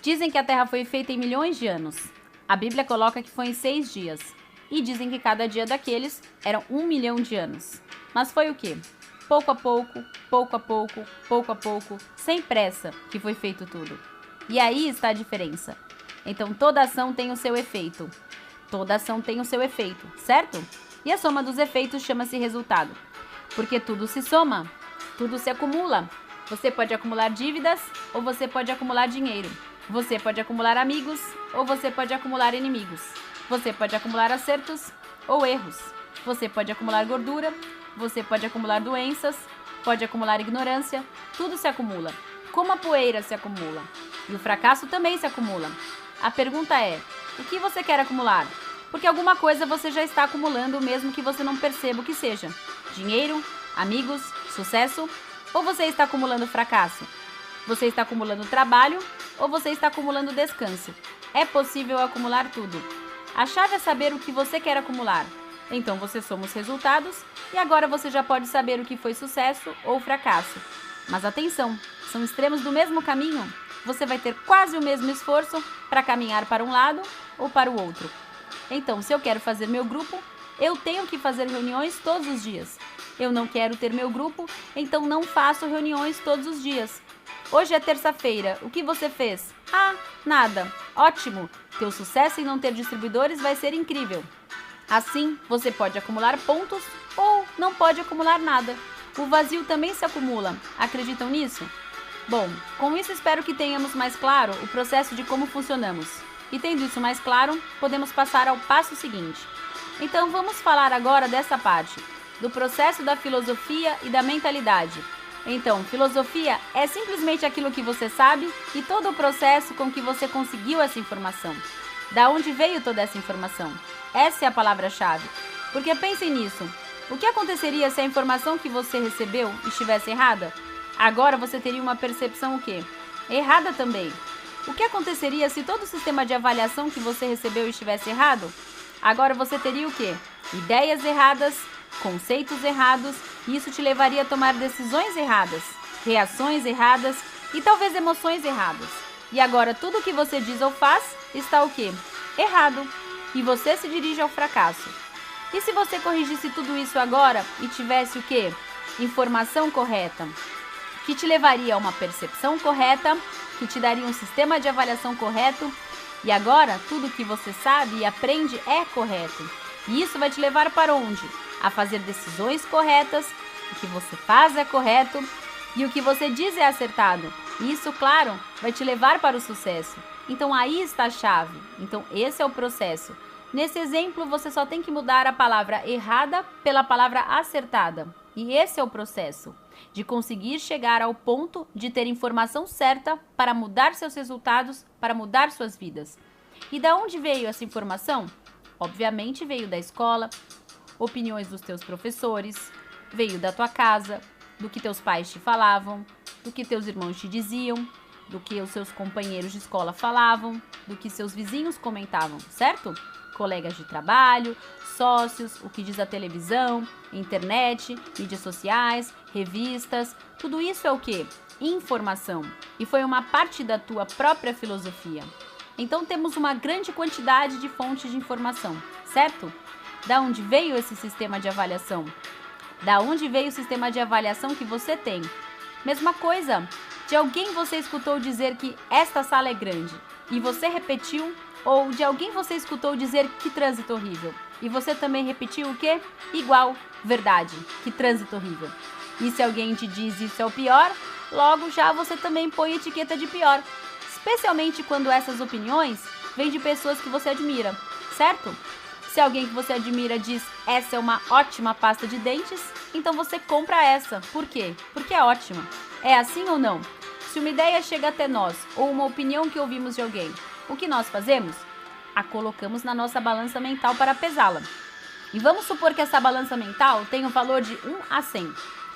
Dizem que a Terra foi feita em milhões de anos. A Bíblia coloca que foi em 6 dias. E dizem que cada dia daqueles eram 1 milhão de anos. Mas foi o quê? Pouco a pouco, pouco a pouco, pouco a pouco, sem pressa, que foi feito tudo. E aí está a diferença. Então toda ação tem o seu efeito. Toda ação tem o seu efeito, certo? E a soma dos efeitos chama-se resultado. Porque tudo se soma, tudo se acumula. Você pode acumular dívidas ou você pode acumular dinheiro. Você pode acumular amigos ou você pode acumular inimigos. Você pode acumular acertos ou erros. Você pode acumular gordura, você pode acumular doenças, pode acumular ignorância. Tudo se acumula. Como a poeira se acumula. E o fracasso também se acumula. A pergunta é, o que você quer acumular? Porque alguma coisa você já está acumulando, mesmo que você não perceba o que seja. Dinheiro, amigos, sucesso, ou você está acumulando fracasso? Você está acumulando trabalho ou você está acumulando descanso? É possível acumular tudo. A chave é saber o que você quer acumular. Então você soma os resultados e agora você já pode saber o que foi sucesso ou fracasso. Mas atenção, são extremos do mesmo caminho. Você vai ter quase o mesmo esforço para caminhar para um lado ou para o outro. Então, se eu quero fazer meu grupo, eu tenho que fazer reuniões todos os dias. Eu não quero ter meu grupo, então não faço reuniões todos os dias. Hoje é terça-feira, o que você fez? Ah, nada. Ótimo! Teu sucesso em não ter distribuidores vai ser incrível. Assim, você pode acumular pontos ou não pode acumular nada. O vazio também se acumula. Acreditam nisso? Bom, com isso espero que tenhamos mais claro o processo de como funcionamos. E tendo isso mais claro, podemos passar ao passo seguinte. Então vamos falar agora dessa parte, do processo da filosofia e da mentalidade. Então, filosofia é simplesmente aquilo que você sabe e todo o processo com que você conseguiu essa informação. Da onde veio toda essa informação? Essa é a palavra-chave. Porque pensem nisso. O que aconteceria se a informação que você recebeu estivesse errada? Agora você teria uma percepção o quê? Errada também. O que aconteceria se todo o sistema de avaliação que você recebeu estivesse errado? Agora você teria o quê? Ideias erradas, conceitos errados, e isso te levaria a tomar decisões erradas, reações erradas e talvez emoções erradas. E agora tudo o que você diz ou faz está o quê? Errado. E você se dirige ao fracasso. E se você corrigisse tudo isso agora e tivesse o quê? Informação correta, que te levaria a uma percepção correta, que te daria um sistema de avaliação correto, e agora tudo que você sabe e aprende é correto. E isso vai te levar para onde? A fazer decisões corretas, o que você faz é correto e o que você diz é acertado. E isso, claro, vai te levar para o sucesso. Então aí está a chave. Então esse é o processo. Nesse exemplo, você só tem que mudar a palavra errada pela palavra acertada. E esse é o processo, de conseguir chegar ao ponto de ter informação certa para mudar seus resultados, para mudar suas vidas. E da onde veio essa informação? Obviamente veio da escola, opiniões dos teus professores, veio da tua casa, do que teus pais te falavam, do que teus irmãos te diziam, do que os seus companheiros de escola falavam, do que seus vizinhos comentavam, certo? Colegas de trabalho, sócios, o que diz a televisão, internet, mídias sociais, revistas, tudo isso é o quê? Informação. E foi uma parte da tua própria filosofia. Então temos uma grande quantidade de fontes de informação, certo? Da onde veio esse sistema de avaliação? Da onde veio o sistema de avaliação que você tem? Mesma coisa, de alguém você escutou dizer que esta sala é grande e você repetiu, ou de alguém você escutou dizer que trânsito horrível e você também repetiu o quê? Igual, verdade, que trânsito horrível. E se alguém te diz isso é o pior, logo já você também põe etiqueta de pior, especialmente quando essas opiniões vêm de pessoas que você admira, certo? Se alguém que você admira diz essa é uma ótima pasta de dentes, então você compra essa. Por quê? Porque é ótima. É assim ou não? Se uma ideia chega até nós ou uma opinião que ouvimos de alguém, o que nós fazemos? A colocamos na nossa balança mental para pesá-la. E vamos supor que essa balança mental tem um valor de 1 a 100,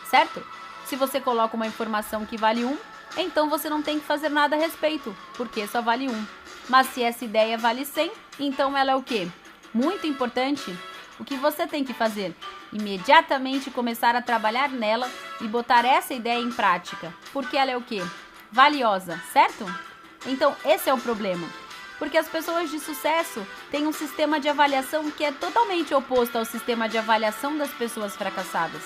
certo? Se você coloca uma informação que vale 1, então você não tem que fazer nada a respeito, porque só vale 1. Mas se essa ideia vale 100, então ela é o quê? Muito importante. O que você tem que fazer? Imediatamente começar a trabalhar nela e botar essa ideia em prática, porque ela é o quê? Valiosa, certo? Então, esse é o problema. Porque as pessoas de sucesso têm um sistema de avaliação que é totalmente oposto ao sistema de avaliação das pessoas fracassadas.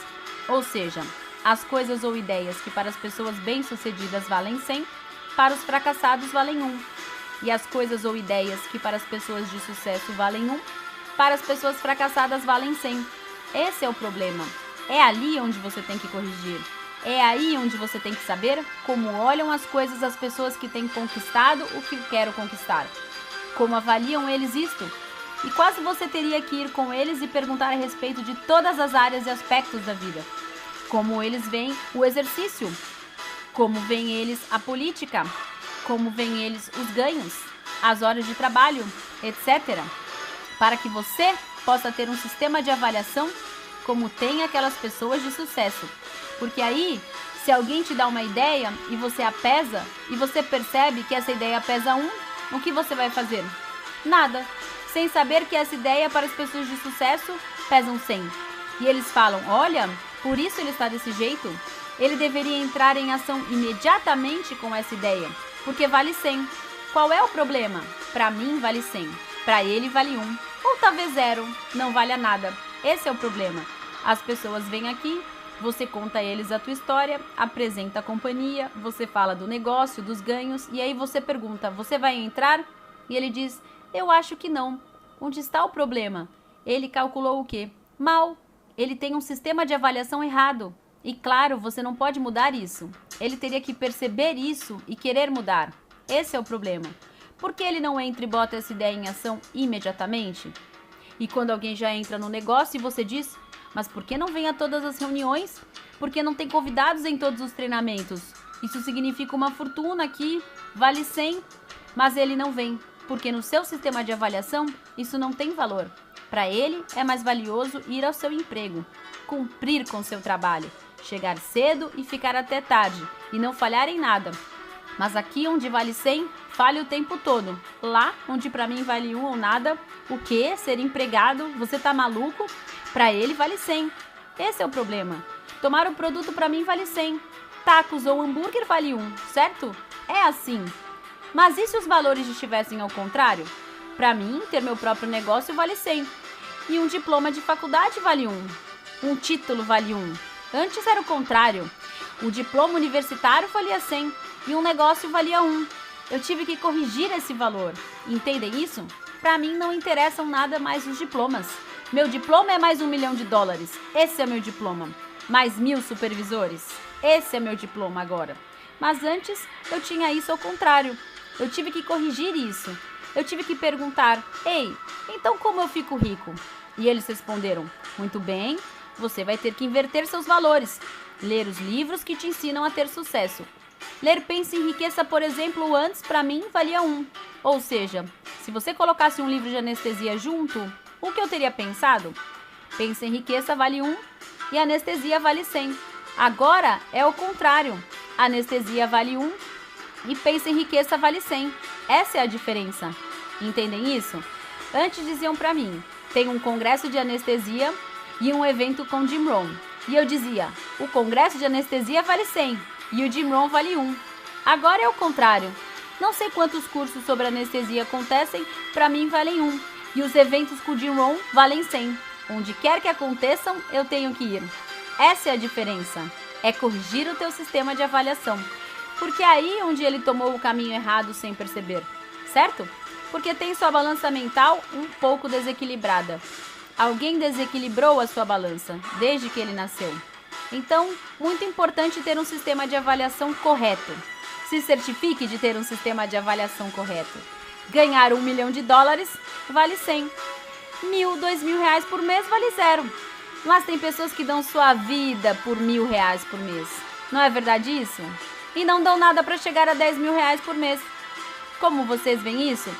Ou seja, as coisas ou ideias que para as pessoas bem-sucedidas valem 100, para os fracassados valem 1. E as coisas ou ideias que para as pessoas de sucesso valem 1, para as pessoas fracassadas valem 100. Esse é o problema. É ali onde você tem que corrigir. É aí onde você tem que saber como olham as coisas as pessoas que têm conquistado o que quero conquistar. Como avaliam eles isto? E quase você teria que ir com eles e perguntar a respeito de todas as áreas e aspectos da vida. Como eles veem o exercício, como veem eles a política, como veem eles os ganhos, as horas de trabalho, etc. Para que você possa ter um sistema de avaliação como tem aquelas pessoas de sucesso. Porque aí, se alguém te dá uma ideia e você a pesa, e você percebe que essa ideia pesa 1, o que você vai fazer? Nada. Sem saber que essa ideia para as pessoas de sucesso pesam 100. E eles falam, olha, por isso ele está desse jeito. Ele deveria entrar em ação imediatamente com essa ideia, porque vale 100. Qual é o problema? Para mim vale 100. Para ele vale 1. Ou talvez 0. Não vale a nada. Esse é o problema. As pessoas vêm aqui, você conta a eles a tua história, apresenta a companhia, você fala do negócio, dos ganhos, e aí você pergunta, você vai entrar? E ele diz, eu acho que não. Onde está o problema? Ele calculou o quê? Mal. Ele tem um sistema de avaliação errado. E claro, você não pode mudar isso. Ele teria que perceber isso e querer mudar. Esse é o problema. Por que ele não entra e bota essa ideia em ação imediatamente? E quando alguém já entra no negócio e você diz, mas por que não vem a todas as reuniões? Por que não tem convidados em todos os treinamentos? Isso significa uma fortuna aqui, vale 100, mas ele não vem, porque no seu sistema de avaliação isso não tem valor. Para ele é mais valioso ir ao seu emprego, cumprir com seu trabalho, chegar cedo e ficar até tarde e não falhar em nada. Mas aqui onde vale 100, falha o tempo todo. Lá onde para mim vale 1 ou nada, o quê? Ser empregado? Você tá maluco? Para ele vale 100. Esse é o problema. Tomar o produto para mim vale 100. Tacos ou hambúrguer vale 1, certo? É assim. Mas e se os valores estivessem ao contrário? Para mim, ter meu próprio negócio vale 100. E um diploma de faculdade vale 1. Um título vale 1. Antes era o contrário. O diploma universitário valia 100 e um negócio valia 1. Eu tive que corrigir esse valor. Entendem isso? Para mim não interessam nada mais os diplomas. Meu diploma é mais $1 milhão. Esse é meu diploma. Mais 1000 supervisores. Esse é meu diploma agora. Mas antes eu tinha isso ao contrário. Eu tive que corrigir isso. Eu tive que perguntar, ei, então como eu fico rico? E eles responderam, muito bem, você vai ter que inverter seus valores. Ler os livros que te ensinam a ter sucesso. Ler Pense em Riqueza, por exemplo, antes para mim valia 1. Ou seja, se você colocasse um livro de anestesia junto, o que eu teria pensado? Pense em Riqueza vale 1 e anestesia vale 100. Agora é o contrário. Anestesia vale 1 e Pense em Riqueza vale 100. Essa é a diferença. Entendem isso? Antes diziam para mim, tem um congresso de anestesia e um evento com Jim Rohn. E eu dizia, o congresso de anestesia vale 100 e o Jim Rohn vale 1. Agora é o contrário. Não sei quantos cursos sobre anestesia acontecem, para mim valem 1. E os eventos com o Jim Rohn valem 100. Onde quer que aconteçam, eu tenho que ir. Essa é a diferença. É corrigir o teu sistema de avaliação. Porque é aí onde ele tomou o caminho errado sem perceber. Certo? Porque tem sua balança mental um pouco desequilibrada. Alguém desequilibrou a sua balança desde que ele nasceu. Então, muito importante ter um sistema de avaliação correto. Se certifique de ter um sistema de avaliação correto. Ganhar $1 milhão vale 100. 1.000, R$2.000 por mês vale 0. Mas tem pessoas que dão sua vida por R$1.000 por mês. Não é verdade isso? E não dão nada para chegar a R$10.000 por mês. Como vocês veem isso?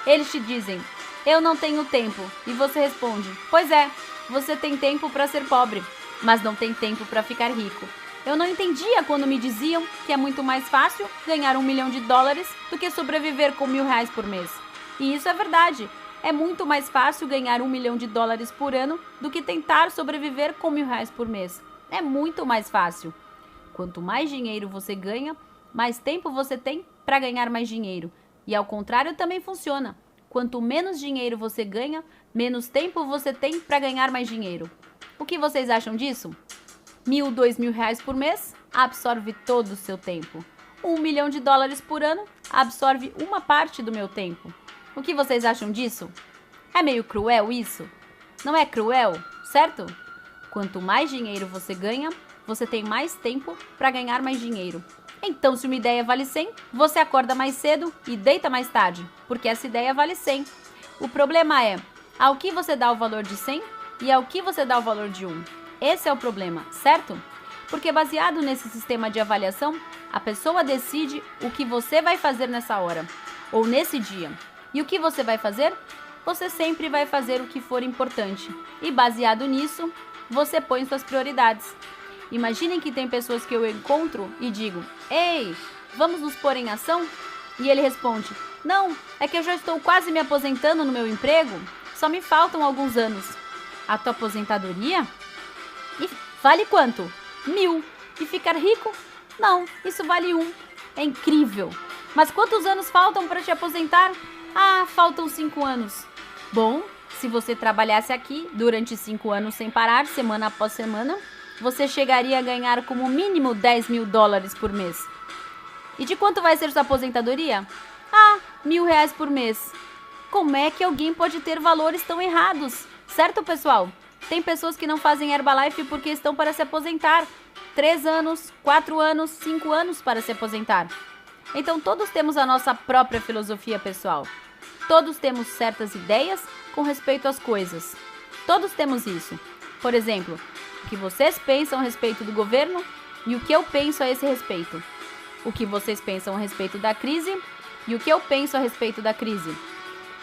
Eles te dizem, eu não tenho tempo. E você responde, pois é, você tem tempo para ser pobre, mas não tem tempo para ficar rico. Eu não entendia quando me diziam que é muito mais fácil ganhar $1 milhão do que sobreviver com R$1.000 por mês. E isso é verdade. É muito mais fácil ganhar $1 milhão por ano do que tentar sobreviver com R$1.000 por mês. É muito mais fácil. Quanto mais dinheiro você ganha, mais tempo você tem para ganhar mais dinheiro. E ao contrário também funciona. Quanto menos dinheiro você ganha, menos tempo você tem para ganhar mais dinheiro. O que vocês acham disso? 1.000, 2.000 reais por mês absorve todo o seu tempo. 1 milhão de dólares por ano absorve uma parte do meu tempo. O que vocês acham disso? É meio cruel isso? Não é cruel, certo? Quanto mais dinheiro você ganha, você tem mais tempo para ganhar mais dinheiro. Então, se uma ideia vale 100, você acorda mais cedo e deita mais tarde, porque essa ideia vale 100. O problema é ao que você dá o valor de 100 e ao que você dá o valor de 1. Esse é o problema, certo? Porque baseado nesse sistema de avaliação, a pessoa decide o que você vai fazer nessa hora ou nesse dia. E o que você vai fazer? Você sempre vai fazer o que for importante. E baseado nisso, você põe suas prioridades. Imaginem que tem pessoas que eu encontro e digo: ei, vamos nos pôr em ação? E ele responde: não, é que eu já estou quase me aposentando no meu emprego, só me faltam alguns anos. A tua aposentadoria? E vale quanto? 1.000. E ficar rico? Não, isso vale 1. É incrível. Mas quantos anos faltam para te aposentar? Ah, faltam 5 anos. Bom, se você trabalhasse aqui durante 5 anos sem parar, semana após semana, você chegaria a ganhar como mínimo 10.000 dólares por mês. E de quanto vai ser sua aposentadoria? Ah, 1.000 reais por mês. Como é que alguém pode ter valores tão errados? Certo, pessoal? Tem pessoas que não fazem Herbalife porque estão para se aposentar. 3 anos, 4 anos, 5 anos para se aposentar. Então todos temos a nossa própria filosofia pessoal. Todos temos certas ideias com respeito às coisas. Todos temos isso. Por exemplo, o que vocês pensam a respeito do governo e o que eu penso a esse respeito. O que vocês pensam a respeito da crise e o que eu penso a respeito da crise.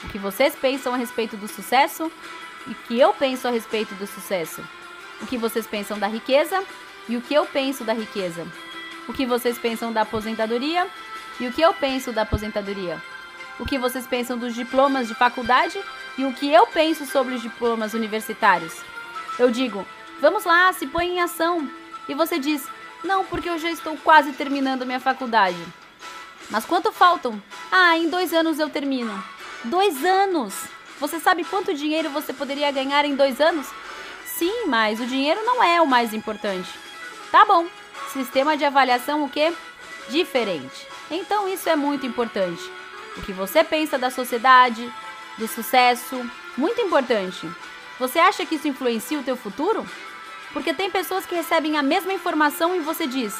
O que vocês pensam a respeito do sucesso e o que eu penso a respeito do sucesso. O que vocês pensam da riqueza e o que eu penso da riqueza. O que vocês pensam da aposentadoria e o que eu penso da aposentadoria. O que vocês pensam dos diplomas de faculdade e o que eu penso sobre os diplomas universitários. Eu digo: vamos lá, se põe em ação. E você diz: não, porque eu já estou quase terminando minha faculdade. Mas quanto faltam? Ah, em 2 anos eu termino. 2 anos! Você sabe quanto dinheiro você poderia ganhar em 2 anos? Sim, mas o dinheiro não é o mais importante. Tá bom. Sistema de avaliação o quê? Diferente. Então isso é muito importante. O que você pensa da sociedade, do sucesso, muito importante. Você acha que isso influencia o teu futuro? Porque tem pessoas que recebem a mesma informação e você diz: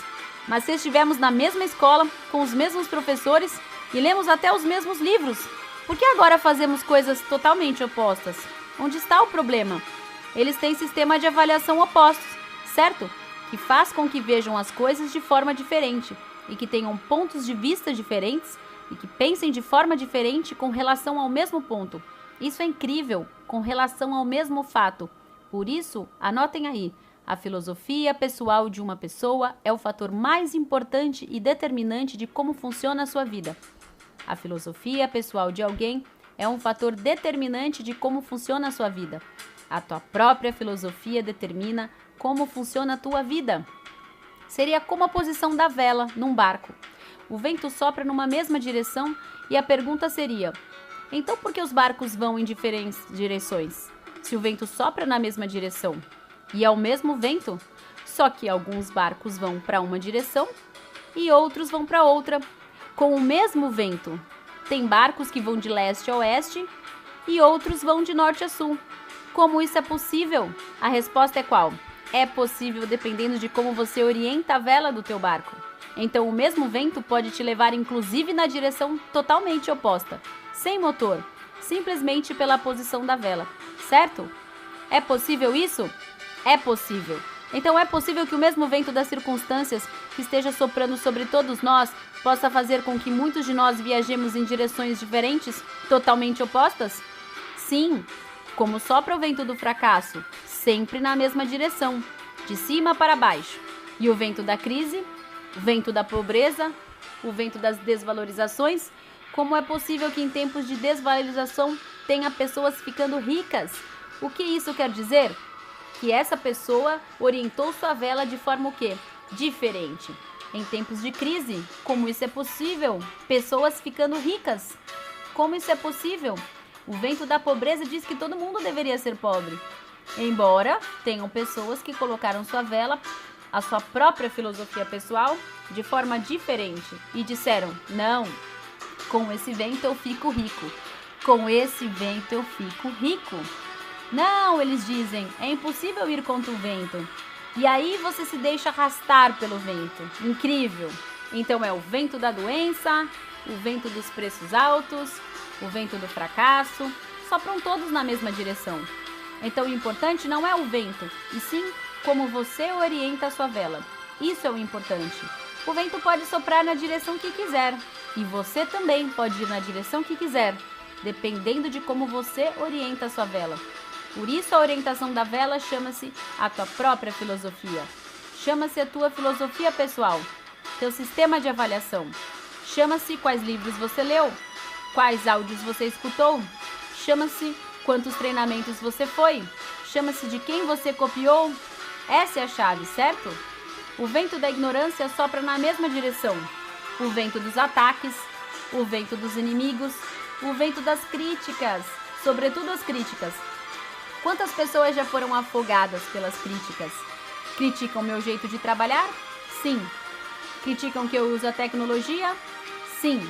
mas se estivermos na mesma escola, com os mesmos professores e lemos até os mesmos livros, por que agora fazemos coisas totalmente opostas? Onde está o problema? Eles têm sistema de avaliação opostos, certo? Que faz com que vejam as coisas de forma diferente e que tenham pontos de vista diferentes e que pensem de forma diferente com relação ao mesmo ponto. Isso é incrível, com relação ao mesmo fato. Por isso, anotem aí, a filosofia pessoal de uma pessoa é o fator mais importante e determinante de como funciona a sua vida. A filosofia pessoal de alguém é um fator determinante de como funciona a sua vida. A tua própria filosofia determina como funciona a tua vida. Seria como a posição da vela num barco. O vento sopra numa mesma direção e a pergunta seria: então por que os barcos vão em diferentes direções? Se o vento sopra na mesma direção e é o mesmo vento, só que alguns barcos vão para uma direção e outros vão para outra, com o mesmo vento. Tem barcos que vão de leste a oeste e outros vão de norte a sul. Como isso é possível? A resposta é qual? É possível dependendo de como você orienta a vela do teu barco. Então o mesmo vento pode te levar inclusive na direção totalmente oposta, sem motor, simplesmente pela posição da vela, certo? É possível isso? É possível. Então é possível que o mesmo vento das circunstâncias que esteja soprando sobre todos nós possa fazer com que muitos de nós viajemos em direções diferentes, totalmente opostas? Sim, como sopra o vento do fracasso, sempre na mesma direção, de cima para baixo. E o vento da crise, o vento da pobreza, o vento das desvalorizações, como é possível que em tempos de desvalorização tenha pessoas ficando ricas? O que isso quer dizer? Que essa pessoa orientou sua vela de forma o quê? Diferente. Em tempos de crise, como isso é possível? Pessoas ficando ricas. Como isso é possível? O vento da pobreza diz que todo mundo deveria ser pobre. Embora tenham pessoas que colocaram sua vela, a sua própria filosofia pessoal, de forma diferente e disseram: não, com esse vento eu fico rico. Com esse vento eu fico rico. Não, eles dizem, é impossível ir contra o vento. E aí você se deixa arrastar pelo vento. Incrível! Então é o vento da doença, o vento dos preços altos, o vento do fracasso, sopram todos na mesma direção. Então o importante não é o vento, e sim como você orienta a sua vela. Isso é o importante. O vento pode soprar na direção que quiser, e você também pode ir na direção que quiser, dependendo de como você orienta a sua vela. Por isso a orientação da vela chama-se a tua própria filosofia. Chama-se a tua filosofia pessoal, teu sistema de avaliação. Chama-se quais livros você leu, quais áudios você escutou. Chama-se quantos treinamentos você foi. Chama-se de quem você copiou. Essa é a chave, certo? O vento da ignorância sopra na mesma direção. O vento dos ataques, o vento dos inimigos, o vento das críticas, sobretudo as críticas. Quantas pessoas já foram afogadas pelas críticas? Criticam meu jeito de trabalhar? Sim. Criticam que eu uso a tecnologia? Sim.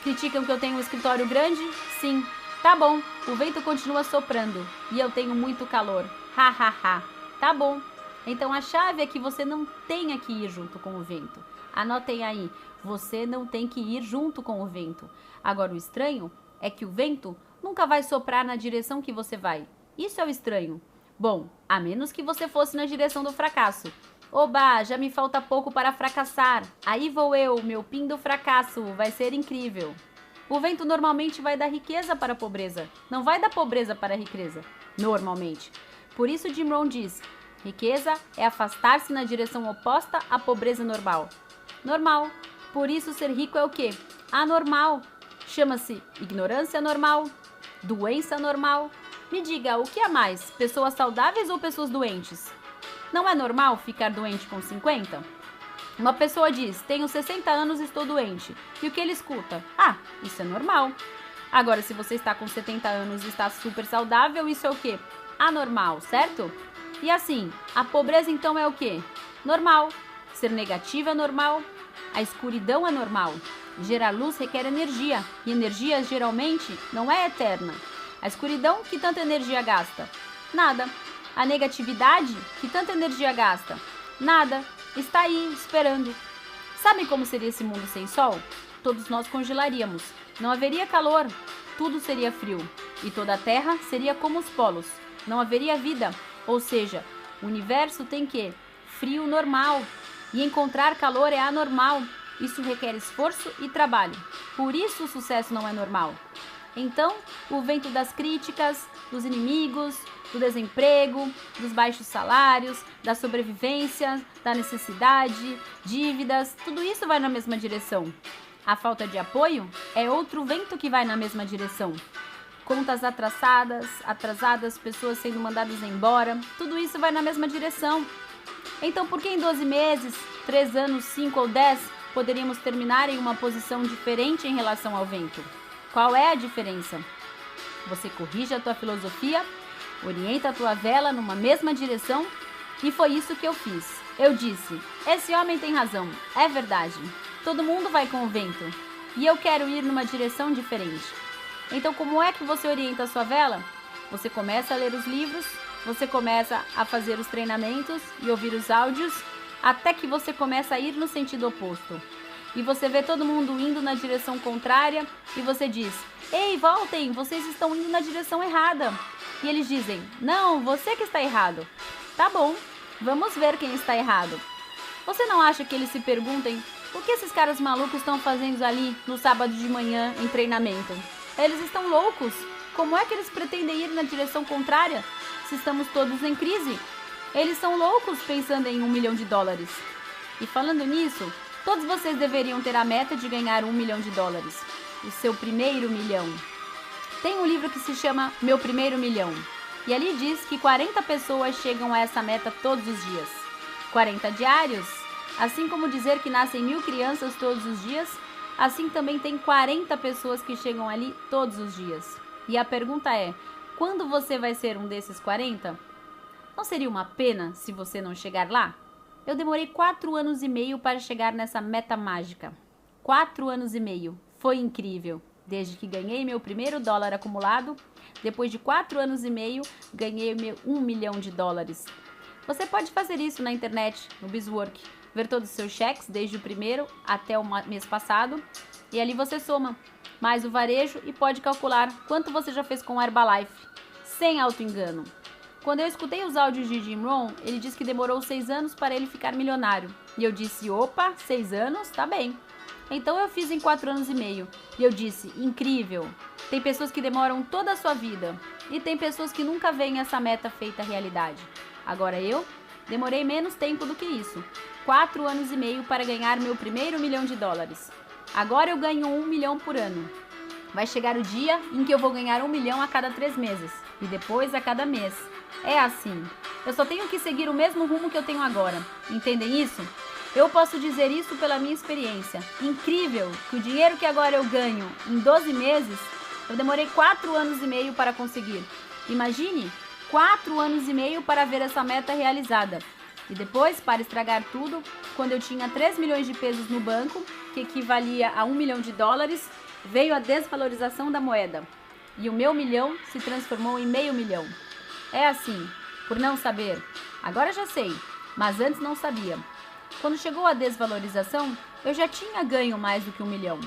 Criticam que eu tenho um escritório grande? Sim. Tá bom, o vento continua soprando e eu tenho muito calor. Ha, ha, ha. Tá bom. Então a chave é que você não tenha que ir junto com o vento. Anotem aí, você não tem que ir junto com o vento. Agora o estranho é que o vento nunca vai soprar na direção que você vai. Isso é o estranho. Bom, a menos que você fosse na direção do fracasso. Oba, já me falta pouco para fracassar. Aí vou eu, meu pin do fracasso, vai ser incrível. O vento normalmente vai da riqueza para a pobreza, não vai da pobreza para a riqueza, normalmente. Por isso Jim Rohn diz, riqueza é afastar-se na direção oposta à pobreza normal. Normal. Por isso ser rico é o quê? Anormal. Chama-se ignorância normal, doença normal. Me diga, o que é mais, pessoas saudáveis ou pessoas doentes? Não é normal ficar doente com 50? Uma pessoa diz, tenho 60 anos e estou doente. E o que ele escuta? Ah, isso é normal. Agora, se você está com 70 anos e está super saudável, isso é o quê? Anormal, certo? E assim, a pobreza então é o quê? Normal. Ser negativo é normal. A escuridão é normal. Gerar luz requer energia. E energia, geralmente, não é eterna. A escuridão, que tanta energia gasta? Nada. A negatividade, que tanta energia gasta? Nada. Está aí, esperando. Sabe como seria esse mundo sem sol? Todos nós congelaríamos. Não haveria calor. Tudo seria frio. E toda a Terra seria como os polos. Não haveria vida. Ou seja, o universo tem que? Frio normal. E encontrar calor é anormal. Isso requer esforço e trabalho. Por isso o sucesso não é normal. Então, o vento das críticas, dos inimigos, do desemprego, dos baixos salários, da sobrevivência, da necessidade, dívidas, tudo isso vai na mesma direção. A falta de apoio é outro vento que vai na mesma direção. Contas atrasadas, pessoas sendo mandadas embora, tudo isso vai na mesma direção. Então, por que em 12 meses, 3 anos, 5 ou 10, poderíamos terminar em uma posição diferente em relação ao vento? Qual é a diferença? Você corrige a tua filosofia, orienta a tua vela numa mesma direção, e foi isso que eu fiz. Eu disse, esse homem tem razão, é verdade. Todo mundo vai com o vento, e eu quero ir numa direção diferente. Então, como é que você orienta a sua vela? Você começa a ler os livros, você começa a fazer os treinamentos e ouvir os áudios, até que você começa a ir no sentido oposto. E você vê todo mundo indo na direção contrária e você diz, ei, voltem, vocês estão indo na direção errada. E eles dizem, não, você que está errado. Tá bom, vamos ver quem está errado. Você não acha que eles se perguntem, o que esses caras malucos estão fazendo ali no sábado de manhã em treinamento? Eles estão loucos. Como é que eles pretendem ir na direção contrária se estamos todos em crise? Eles são loucos pensando em $1 milhão. E falando nisso, todos vocês deveriam ter a meta de ganhar $1 milhão. O seu primeiro milhão. Tem um livro que se chama Meu Primeiro Milhão. E ali diz que 40 pessoas chegam a essa meta todos os dias. 40 diários? Assim como dizer que nascem 1000 crianças todos os dias, assim também tem 40 pessoas que chegam ali todos os dias. E a pergunta é, quando você vai ser um desses 40? Não seria uma pena se você não chegar lá? Eu demorei 4 anos e meio para chegar nessa meta mágica. 4 anos e meio. Foi incrível. Desde que ganhei meu primeiro dólar acumulado, depois de 4 anos e meio, ganhei meu $1 milhão. Você pode fazer isso na internet, no Bizwork, ver todos os seus cheques, desde o primeiro até o mês passado, e ali você soma mais o varejo e pode calcular quanto você já fez com o Herbalife, sem auto-engano. Quando eu escutei os áudios de Jim Rohn, ele disse que demorou 6 anos para ele ficar milionário. E eu disse, opa, 6 anos? Tá bem. Então eu fiz em 4 anos e meio. E eu disse, incrível. Tem pessoas que demoram toda a sua vida. E tem pessoas que nunca veem essa meta feita realidade. Agora eu demorei menos tempo do que isso. 4 anos e meio para ganhar meu primeiro $1 milhão. Agora eu ganho 1 milhão por ano. Vai chegar o dia em que eu vou ganhar 1 milhão a cada 3 meses. E depois a cada mês. É assim. Eu só tenho que seguir o mesmo rumo que eu tenho agora. Entendem isso? Eu posso dizer isso pela minha experiência. Incrível que o dinheiro que agora eu ganho em 12 meses, eu demorei 4 anos e meio para conseguir. Imagine 4 anos e meio para ver essa meta realizada. E depois, para estragar tudo, quando eu tinha 3 milhões de pesos no banco, que equivalia a $1 milhão, veio a desvalorização da moeda. E o meu milhão se transformou em meio milhão. É assim, por não saber. Agora já sei, mas antes não sabia. Quando chegou a desvalorização, eu já tinha ganho mais do que 1 milhão.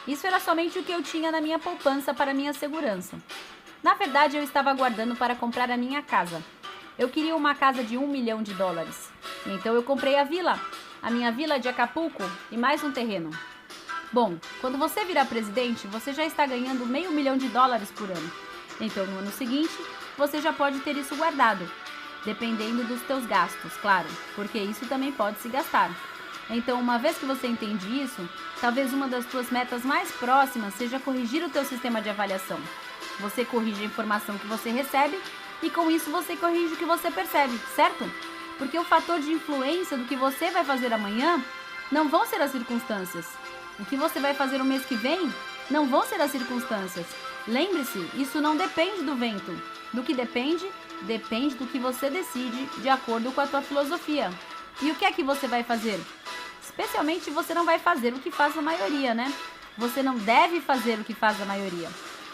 Isso era somente o que eu tinha na minha poupança para minha segurança. Na verdade, eu estava aguardando para comprar a minha casa. Eu queria uma casa de $1 milhão. Então eu comprei a minha vila de Acapulco e mais um terreno. Bom, quando você virar presidente, você já está ganhando $500 mil por ano. Então no ano seguinte, você já pode ter isso guardado. Dependendo dos teus gastos, claro, porque isso também pode se gastar. Então, uma vez que você entende isso, talvez uma das tuas metas mais próximas seja corrigir o teu sistema de avaliação. Você corrige a informação que você recebe e com isso você corrige o que você percebe, certo? Porque o fator de influência do que você vai fazer amanhã não vão ser as circunstâncias. O que você vai fazer o mês que vem não vão ser as circunstâncias. Lembre-se, isso não depende do vento. Do que depende? Depende do que você decide de acordo com a tua filosofia. E o que é que você vai fazer? Especialmente você não vai fazer o que faz a maioria, né? Você não deve fazer o que faz a maioria.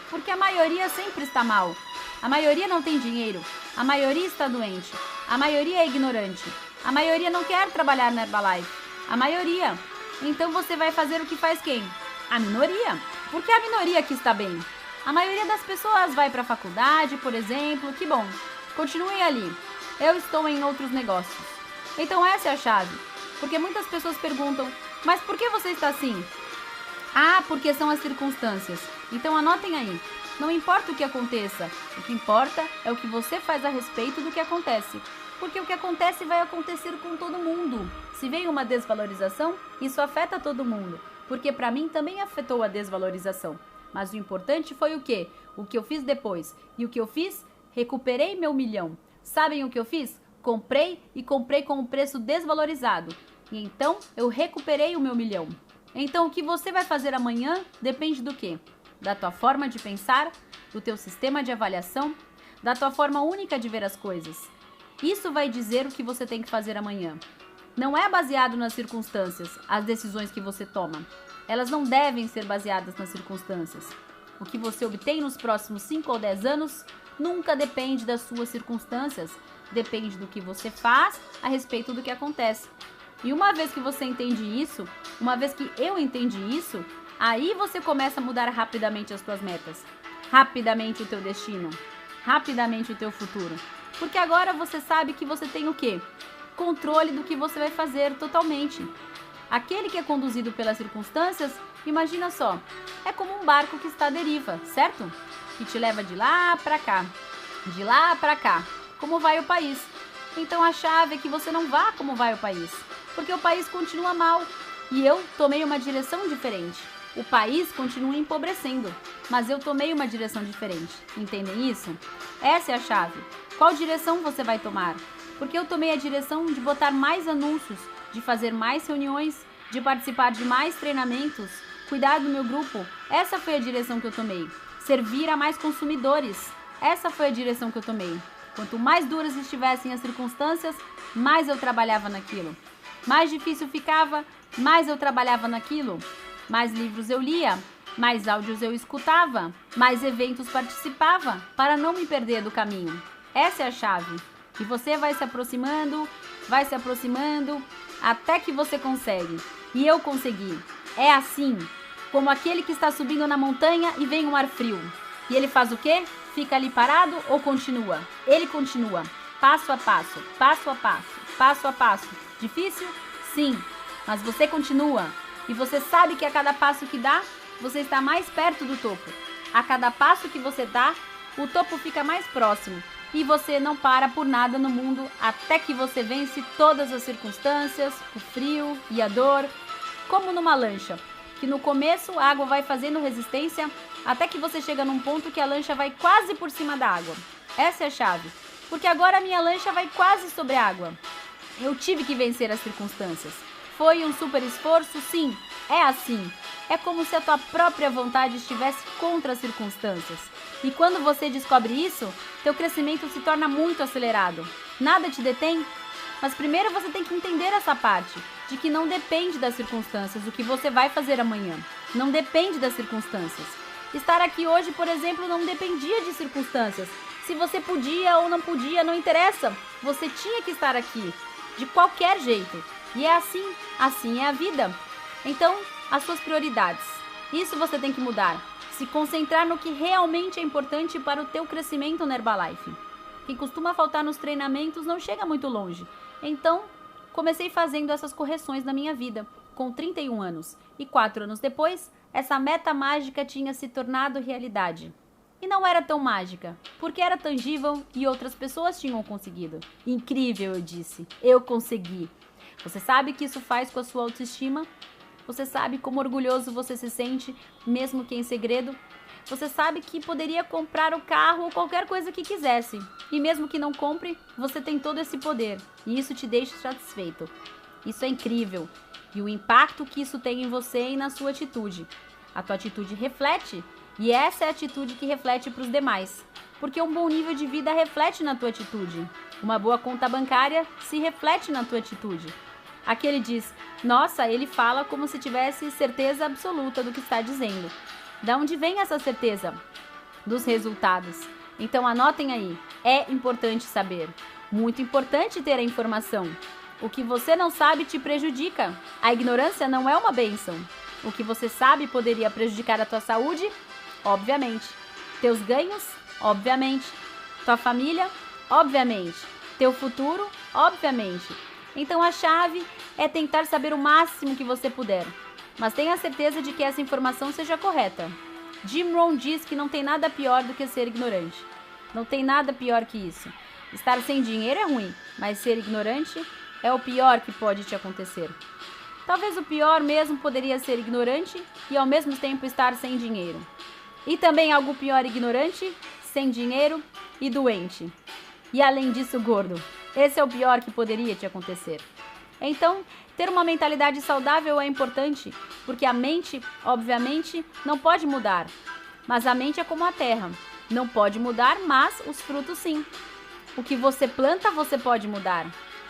Porque a maioria sempre está mal. A maioria não tem dinheiro. A maioria está doente. A maioria é ignorante. A maioria não quer trabalhar na Herbalife. A maioria. Então você vai fazer o que faz quem? A minoria. Porque é a minoria que está bem. A maioria das pessoas vai para a faculdade, por exemplo. Que bom. Continuem ali. Eu estou em outros negócios. Então essa é a chave. Porque muitas pessoas perguntam, mas por que você está assim? Ah, porque são as circunstâncias. Então anotem aí. Não importa o que aconteça. O que importa é o que você faz a respeito do que acontece. Porque o que acontece vai acontecer com todo mundo. Se vem uma desvalorização, isso afeta todo mundo. Porque para mim também afetou a desvalorização. Mas o importante foi o quê? O que eu fiz depois. E o que eu fiz? Recuperei meu $1 milhão. Sabem o que eu fiz? Comprei e comprei com um preço desvalorizado. E então eu recuperei o meu $1 milhão. Então o que você vai fazer amanhã depende do quê? Da tua forma de pensar, do teu sistema de avaliação, da tua forma única de ver as coisas. Isso vai dizer o que você tem que fazer amanhã. Não é baseado nas circunstâncias, as decisões que você toma. Elas não devem ser baseadas nas circunstâncias. O que você obtém nos próximos 5 ou 10 anos nunca depende das suas circunstâncias. Depende do que você faz a respeito do que acontece. E uma vez que você entende isso, uma vez que eu entendi isso, aí você começa a mudar rapidamente as tuas metas. Rapidamente o teu destino. Rapidamente o teu futuro. Porque agora você sabe que você tem o quê? Controle do que você vai fazer totalmente. Aquele que é conduzido pelas circunstâncias, imagina só, é como um barco que está à deriva, certo? Que te leva de lá para cá, de lá para cá, como vai o país. Então a chave é que você não vá como vai o país, porque o país continua mal e eu tomei uma direção diferente. O país continua empobrecendo, mas eu tomei uma direção diferente. Entendem isso? Essa é a chave. Qual direção você vai tomar? Porque eu tomei a direção de botar mais anúncios de fazer mais reuniões, de participar de mais treinamentos, cuidar do meu grupo. Essa foi a direção que eu tomei. Servir a mais consumidores. Essa foi a direção que eu tomei. Quanto mais duras estivessem as circunstâncias, mais eu trabalhava naquilo. Mais difícil ficava, mais eu trabalhava naquilo. Mais livros eu lia, mais áudios eu escutava, mais eventos participava, para não me perder do caminho. Essa é a chave. E você vai se aproximando, até que você consegue. E eu consegui. É assim, como aquele que está subindo na montanha e vem um ar frio. E ele faz o quê? Fica ali parado ou continua? Ele continua, passo a passo, passo a passo, passo a passo. Difícil? Sim, mas você continua. E você sabe que a cada passo que dá, você está mais perto do topo. A cada passo que você dá, o topo fica mais próximo. E você não para por nada no mundo até que você vence todas as circunstâncias, o frio e a dor, como numa lancha, que no começo a água vai fazendo resistência até que você chega num ponto que a lancha vai quase por cima da água. Essa é a chave, porque agora a minha lancha vai quase sobre a água. Eu tive que vencer as circunstâncias. Foi um super esforço? Sim, é assim. É como se a tua própria vontade estivesse contra as circunstâncias. E quando você descobre isso, teu crescimento se torna muito acelerado. Nada te detém? Mas primeiro você tem que entender essa parte, de que não depende das circunstâncias o que você vai fazer amanhã. Não depende das circunstâncias. Estar aqui hoje, por exemplo, não dependia de circunstâncias. Se você podia ou não podia, não interessa. Você tinha que estar aqui, de qualquer jeito. E é assim é a vida. Então, as suas prioridades. Isso você tem que mudar. Se concentrar no que realmente é importante para o teu crescimento na Herbalife. Quem costuma faltar nos treinamentos não chega muito longe. Então, comecei fazendo essas correções na minha vida, com 31 anos. E 4 anos depois, essa meta mágica tinha se tornado realidade. E não era tão mágica, porque era tangível e outras pessoas tinham conseguido. Incrível, eu disse. Eu consegui. Você sabe o que isso faz com a sua autoestima? Você sabe como orgulhoso você se sente, mesmo que em segredo? Você sabe que poderia comprar o carro ou qualquer coisa que quisesse. E mesmo que não compre, você tem todo esse poder. E isso te deixa satisfeito. Isso é incrível. E o impacto que isso tem em você e na sua atitude. A tua atitude reflete. E essa é a atitude que reflete para os demais. Porque um bom nível de vida reflete na tua atitude. Uma boa conta bancária se reflete na tua atitude. Aqui ele diz, nossa, ele fala como se tivesse certeza absoluta do que está dizendo. Da onde vem essa certeza? Dos resultados. Então anotem aí, é importante saber. Muito importante ter a informação. O que você não sabe te prejudica. A ignorância não é uma bênção. O que você sabe poderia prejudicar a tua saúde? Obviamente. Teus ganhos? Obviamente. Tua família? Obviamente. Teu futuro? Obviamente. Então a chave é tentar saber o máximo que você puder. Mas tenha certeza de que essa informação seja correta. Jim Rohn diz que não tem nada pior do que ser ignorante. Não tem nada pior que isso. Estar sem dinheiro é ruim, mas ser ignorante é o pior que pode te acontecer. Talvez o pior mesmo poderia ser ignorante e ao mesmo tempo estar sem dinheiro. E também algo pior, ignorante, sem dinheiro e doente. E além disso, gordo. Esse é o pior que poderia te acontecer. Então, ter uma mentalidade saudável é importante, porque a mente, obviamente, não pode mudar. Mas a mente é como a terra. Não pode mudar, mas os frutos sim. O que você planta, você pode mudar.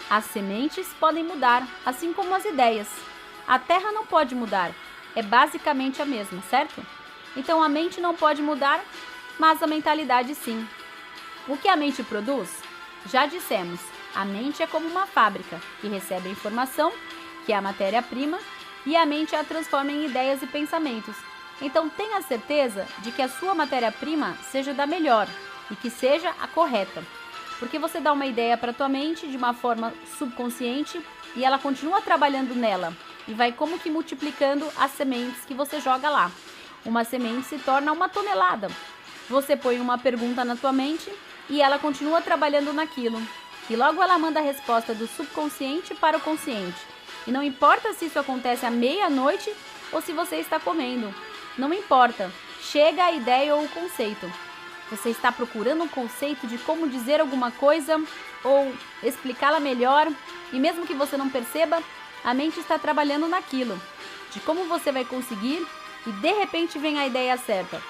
As sementes podem mudar, assim como as ideias. A terra não pode mudar. É basicamente a mesma, certo? Então a mente não pode mudar, mas a mentalidade sim. O que a mente produz? Já dissemos, a mente é como uma fábrica que recebe a informação, que é a matéria-prima, e a mente a transforma em ideias e pensamentos. Então tenha certeza de que a sua matéria-prima seja da melhor e que seja a correta. Porque você dá uma ideia para a tua mente de uma forma subconsciente e ela continua trabalhando nela e vai como que multiplicando as sementes que você joga lá. Uma semente se torna 1 tonelada. Você põe uma pergunta na tua mente e ela continua trabalhando naquilo. E logo ela manda a resposta do subconsciente para o consciente. E não importa se isso acontece à meia-noite ou se você está comendo. Não importa. Chega a ideia ou o conceito. Você está procurando um conceito de como dizer alguma coisa ou explicá-la melhor. E mesmo que você não perceba, A mente está trabalhando naquilo, de como você vai conseguir, e de repente vem a ideia certa.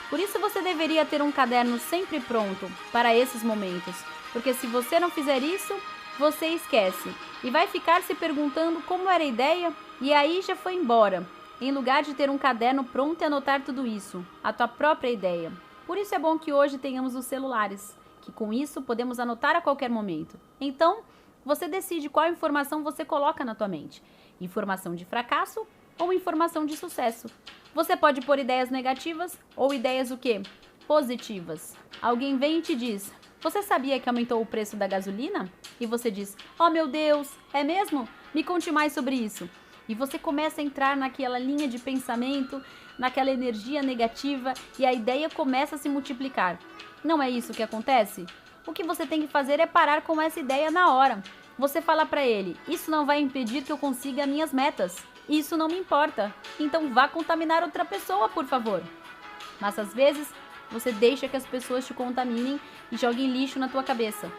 Por isso você deveria ter um caderno sempre pronto para esses momentos, porque se você não fizer isso, você esquece e vai ficar se perguntando como era a ideia e aí já foi embora, em lugar de ter um caderno pronto e anotar tudo isso, a tua própria ideia. Por isso é bom que hoje tenhamos os celulares, que com isso podemos anotar a qualquer momento. Então, você decide qual informação você coloca na tua mente. Informação de fracasso ou informação de sucesso. Você pode pôr ideias negativas ou ideias o quê? Positivas. Alguém vem e te diz: você sabia que aumentou o preço da gasolina? E você diz: oh meu Deus, é mesmo? Me conte mais sobre isso. E você começa a entrar naquela linha de pensamento, naquela energia negativa e a ideia começa a se multiplicar. Não é isso que acontece? O que você tem que fazer é parar com essa ideia na hora. Você fala para ele: isso não vai impedir que eu consiga minhas metas. Isso não me importa. Então vá contaminar outra pessoa, por favor. Mas às vezes você deixa que as pessoas te contaminem e joguem lixo na tua cabeça.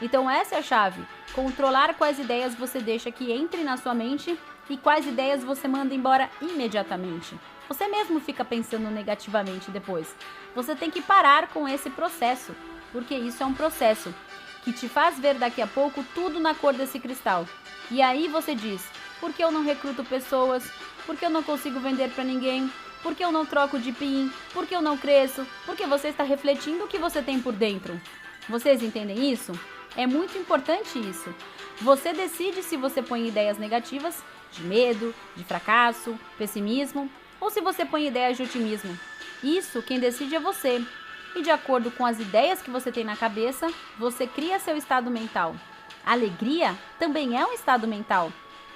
Então essa é a chave. Controlar quais ideias você deixa que entre na sua mente e quais ideias você manda embora imediatamente. Você mesmo fica pensando negativamente depois. Você tem que parar com esse processo, porque isso é um processo que te faz ver daqui a pouco tudo na cor desse cristal. E aí você diz: por que eu não recruto pessoas? Por que eu não consigo vender para ninguém? Por que eu não troco de PIN? Por que eu não cresço? Porque você está refletindo o que você tem por dentro. Vocês entendem isso? É muito importante isso. Você decide se você põe ideias negativas, de medo, de fracasso, pessimismo, ou se você põe ideias de otimismo. Isso quem decide é você. E de acordo com as ideias que você tem na cabeça, você cria seu estado mental. Alegria também é um estado mental.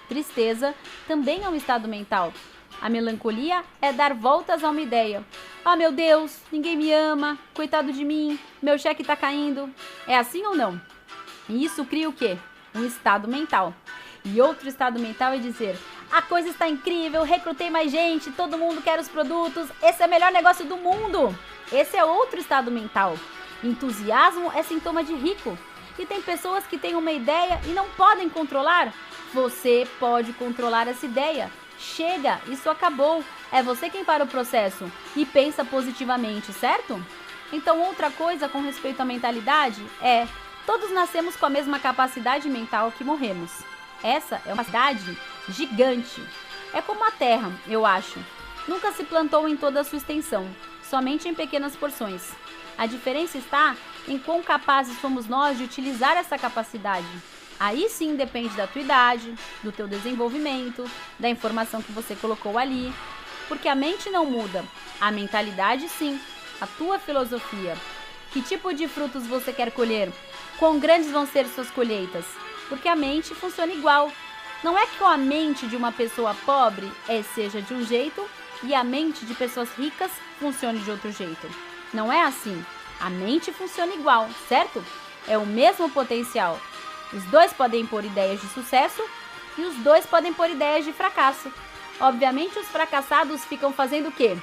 Tristeza também é um estado mental. A melancolia é dar voltas a uma ideia. Oh meu Deus, ninguém me ama, coitado de mim, meu cheque tá caindo. É assim ou não? E isso cria o quê? Um estado mental. E outro estado mental é dizer: a coisa está incrível, recrutei mais gente, todo mundo quer os produtos, esse é o melhor negócio do mundo. Esse é outro estado mental. Entusiasmo é sintoma de rico. E tem pessoas que têm uma ideia e não podem controlar. Você pode controlar essa ideia. Chega, isso acabou. É você quem para o processo e pensa positivamente, certo? Então, outra coisa com respeito à mentalidade é: todos nascemos com a mesma capacidade mental que morremos. Essa é uma capacidade gigante. É como a terra, eu acho. Nunca se plantou em toda a sua extensão, somente em pequenas porções. A diferença está em quão capazes somos nós de utilizar essa capacidade. Aí sim depende da tua idade, do teu desenvolvimento, da informação que você colocou ali. Porque a mente não muda, a mentalidade sim, a tua filosofia. Que tipo de frutos você quer colher? Quão grandes vão ser suas colheitas? Porque a mente funciona igual. Não é que a mente de uma pessoa pobre seja de um jeito e a mente de pessoas ricas funcione de outro jeito. Não é assim. A mente funciona igual, certo? É o mesmo potencial. Os dois podem pôr ideias de sucesso e os dois podem pôr ideias de fracasso. Obviamente os fracassados ficam fazendo o quê?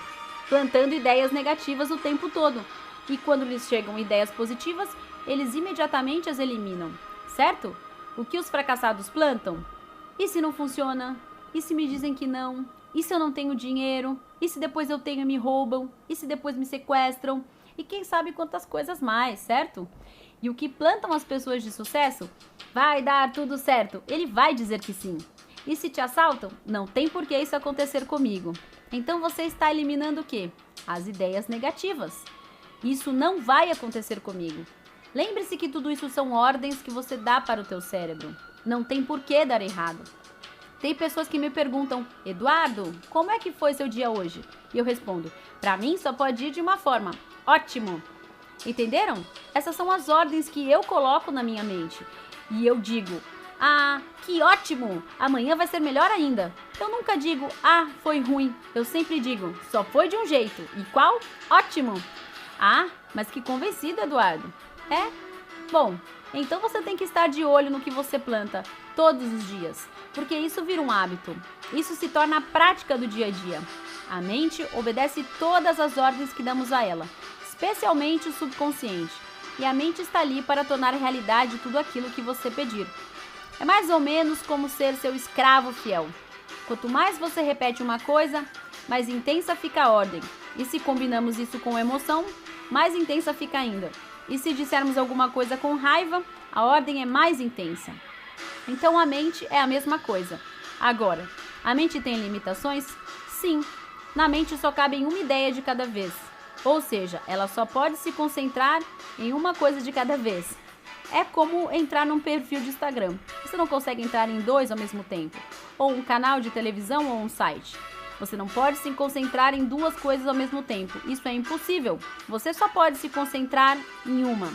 Plantando ideias negativas o tempo todo. E quando lhes chegam ideias positivas, eles imediatamente as eliminam, certo? O que os fracassados plantam? E se não funciona? E se me dizem que não? E se eu não tenho dinheiro? E se depois eu tenho e me roubam? E se depois me sequestram? E quem sabe quantas coisas mais, certo? E o que plantam as pessoas de sucesso? Vai dar tudo certo. Ele vai dizer que sim. E se te assaltam? Não tem por que isso acontecer comigo. Então você está eliminando o quê? As ideias negativas. Isso não vai acontecer comigo. Lembre-se que tudo isso são ordens que você dá para o teu cérebro. Não tem por que dar errado. Tem pessoas que me perguntam: Eduardo, como é que foi seu dia hoje? E eu respondo: para mim só pode ir de uma forma: ótimo. Entenderam? Essas são as ordens que eu coloco na minha mente. E eu digo: ah, que ótimo! Amanhã vai ser melhor ainda. Eu nunca digo: ah, foi ruim. Eu sempre digo: só foi de um jeito. E qual? Ótimo! Ah, mas que convencido, Eduardo. É? Bom, então você tem que estar de olho no que você planta todos os dias, porque isso vira um hábito. Isso se torna a prática do dia a dia. A mente obedece todas as ordens que damos a ela, especialmente o subconsciente. E a mente está ali para tornar realidade tudo aquilo que você pedir. É mais ou menos como ser seu escravo fiel. Quanto mais você repete uma coisa, mais intensa fica a ordem. E se combinamos isso com emoção, mais intensa fica ainda. E se dissermos alguma coisa com raiva, a ordem é mais intensa. Então a mente é a mesma coisa. Agora, a mente tem limitações? Sim. Na mente só cabe uma ideia de cada vez. Ou seja, ela só pode se concentrar em uma coisa de cada vez. É como entrar num perfil de Instagram. Você não consegue entrar em 2 ao mesmo tempo. Ou um canal de televisão ou um site. Você não pode se concentrar em 2 coisas ao mesmo tempo. Isso é impossível. Você só pode se concentrar em uma.